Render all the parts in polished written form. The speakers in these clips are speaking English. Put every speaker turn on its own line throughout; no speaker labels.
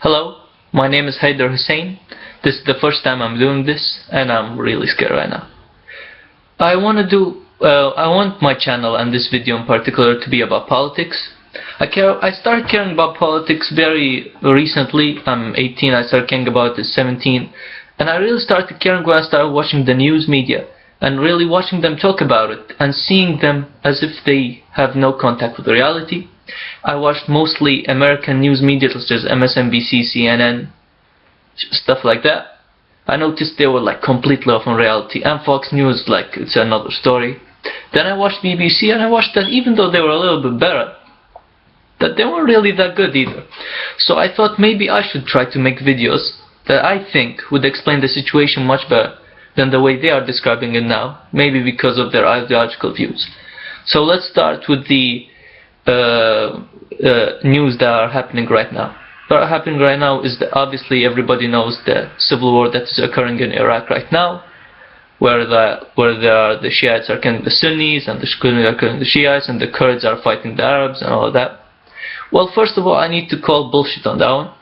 Hello, my name is Haider Hussein. This is the first time I'm doing this, and I'm really scared right now. I want my channel and this video in particular to be about politics. I started caring about politics very recently. I'm 18, I started caring about it at 17, and I really started caring when I started watching the news media and really watching them talk about it and seeing them as if they have no contact with reality. I watched mostly American news media such as MSNBC, CNN, stuff like that. I noticed they were like completely off on reality, and Fox News, like, it's another story. Then I watched BBC, and I watched that even though they were a little bit better, that they weren't really that good either. So I thought maybe I should try to make videos that I think would explain the situation much better than the way they are describing it now, maybe because of their ideological views. So let's start with the news that are happening right now. What are happening right now is that obviously everybody knows the civil war that is occurring in Iraq right now, where the Shiites are killing the Sunnis, and the Sunnis are killing the Shiites, and the Kurds are fighting the Arabs and all of that. Well, first of all, I need to call bullshit on that one.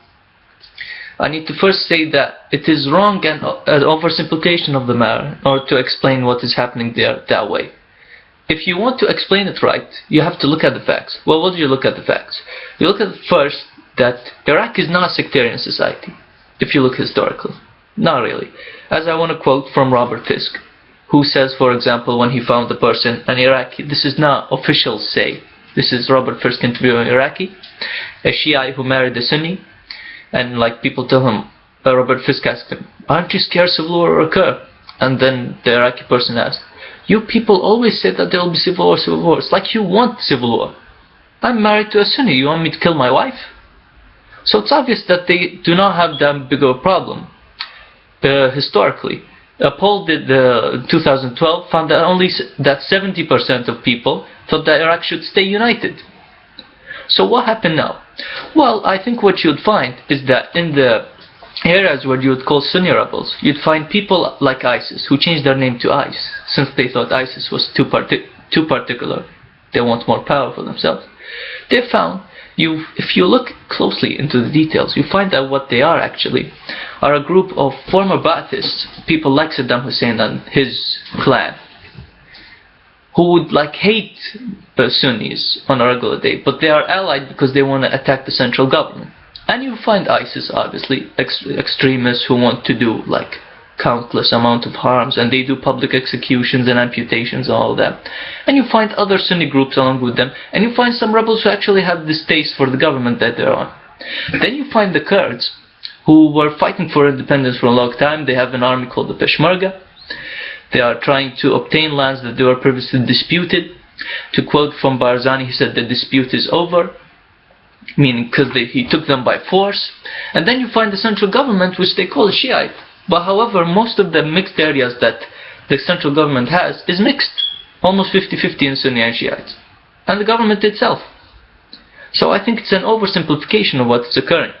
I need to first say that it is wrong and an oversimplification of the matter in order to explain what is happening there that way. If you want to explain it right, you have to look at the facts. Well, what do you look at the facts? You look at first that Iraq is not a sectarian society, if you look historically. Not really. As I want to quote from Robert Fisk, who says, for example, when he found the person, an Iraqi, this is not official say, this is Robert Fisk interviewing an Iraqi, a Shiite who married a Sunni, and like people tell him, Robert Fisk asked him, aren't you scared civil war will occur? And then the Iraqi person asked, you people always say that there will be civil war, civil war. It's like you want civil war. I'm married to a Sunni, you want me to kill my wife? So it's obvious that they do not have that big of a problem. Historically, a poll did 2012 found that only 70% of people thought that Iraq should stay united. So what happened now? Well, I think what you'd find is that in the areas where you would call Sunni rebels, you'd find people like ISIS who changed their name to ICE since they thought ISIS was too particular. They want more power for themselves. They found if you look closely into the details, you find that what they are actually are a group of former Ba'athists, people like Saddam Hussein and his clan, who would like hate the Sunnis on a regular day, but they are allied because they want to attack the central government. And you find ISIS, obviously, extremists who want to do like countless amount of harms, and they do public executions and amputations and all that. And you find other Sunni groups along with them, and you find some rebels who actually have distaste for the government that they're on. Then you find the Kurds, who were fighting for independence for a long time. They have an army called the Peshmerga. They are trying to obtain lands that they were previously disputed. To quote from Barzani, he said the dispute is over, meaning because he took them by force. And then you find the central government, which they call a Shiite. But however, most of the mixed areas that the central government has is mixed, almost 50-50 in Sunni and Shiites, and the government itself. So I think it's an oversimplification of what's occurring.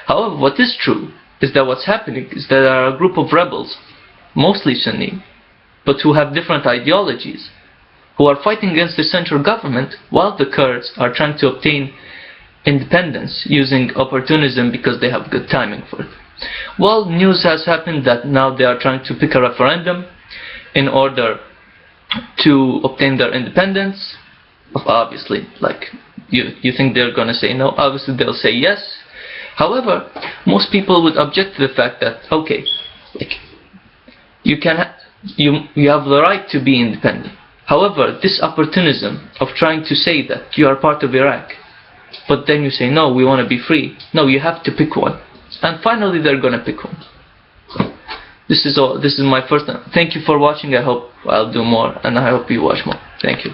However, what is true is that what's happening is that there are a group of rebels, mostly Sunni, but who have different ideologies, who are fighting against the central government while the Kurds are trying to obtain independence using opportunism because they have good timing for it. Well, news has happened that now they are trying to pick a referendum in order to obtain their independence. Obviously, like, you think they're going to say no? Obviously they'll say yes. However, most people would object to the fact that, okay, like, you have the right to be independent. However, this opportunism of trying to say that you are part of Iraq, but then you say no, we want to be free. No, you have to pick one. And finally they're gonna pick one. This is all. This is my first time. Thank you for watching. I hope I'll do more, and I hope you watch more. Thank you.